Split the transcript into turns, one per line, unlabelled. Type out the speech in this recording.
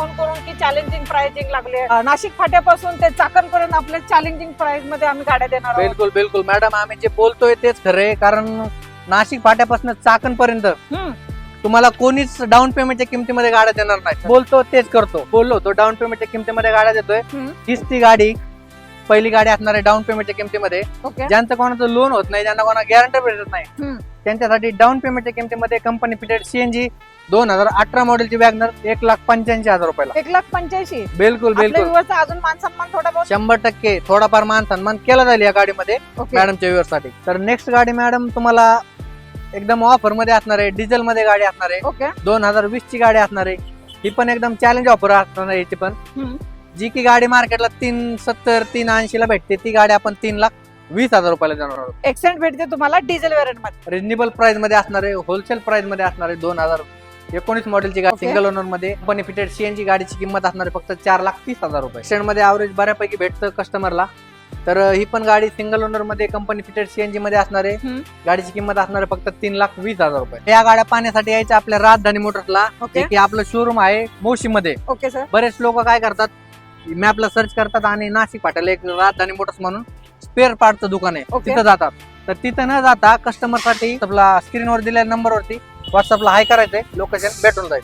Phone करून की challenging pricing लागले. नाशिक फाट्यापासून ते चाकणपर्यंत आपल्या चॅलेंजिंग प्राइस मध्ये आम्ही गाड्या देणार आहोत.
बिलकुल बिलकुल मॅडम, आम्ही जे बोलतोय तेच खरंय. कारण नाशिक फाट्यापासून चाकण पर्यंत तुम्हाला कोणीच डाऊन पेमेंटच्या किमतीमध्ये गाड्या देणार नाही. बोलतो तेच करतो. बोललो तो डाऊन पेमेंटच्या किमतीमध्ये गाड्या देतोय. हीच ती गाडी पहिली गाडी असणार आहे डाऊन पेमेंटच्या किमतीमध्ये.
ओके.
ज्यांचं कोणाचं लोन होत नाही, ज्यांना कोणा गॅरंटी भेटत नाही, त्यांच्यासाठी डाऊन पेमेंटच्या किमतीमध्ये कंपनी फिटेड सीएनजी 2018 मॉडेलची वॅगनर 1,85,000 रुपयाला.
1,85,000.
बिलकुल बिलकुल
आपल्या अजून मान सन्मान थोडा बहुत
100% थोडाफार मान सन्मान केला जाईल या गाडीमध्ये
ओके.
मॅडमच्या व्ह्यूअरसाठी. तर नेक्स्ट गाडी मॅडम तुम्हाला एकदम ऑफर मध्ये असणार आहे. डिझेल मध्ये गाडी असणार आहे.
ओके.
2020 ची गाडी असणार आहे. ही पण एकदम चॅलेंज ऑफर असणार आहे. याची पण जी की गाडी मार्केटला 370 380 ला भेटते, ती गाडी आपण 3,20,000 रुपयाला देणार आहोत.
एक्सेंट भेटते तुम्हाला डिझेल व्हेरियंट मध्ये.
रिजनेबल प्राइस मध्ये असणार आहे. होलसेल प्राइस मध्ये असणार आहे. 2019 मॉडेलची गाडी
ओके.
सिंगल ओनर मध्ये कंपनी फिटेड सीएनजी गाडीची किंमत असणार आहे फक्त 4,30,000 रुपये. एक्सेंट मध्ये ऍव्हरेज बऱ्यापैकी भेटतं कस्टमरला. तर ही पण गाडी सिंगल ओनर मध्ये कंपनी फिटेड सीएनजी मध्ये असणार आहे. गाडीची किंमत असणार आहे फक्त 3,20,000 रुपये. या गाड्या पाहण्यासाठी यायच्या आपल्या राजधानी मोटर्सला,
ओके.
की आपलं शोरूम आहे मोशी मध्ये.
Okay sir.
बरेच लोक काय करतात, मॅपला सर्च करतात आणि नाशिक फाट्याला एक राजधानी मोटर्स म्हणून स्पेअर पार्टचं दुकान आहे,
ओके.
तिथं जातात. तर तिथं न जाता कस्टमर साठी आपला स्क्रीनवर दिलेल्या नंबरवरती व्हॉट्सअपला हाय करायचंय, लोकेशन भेटून जाईल.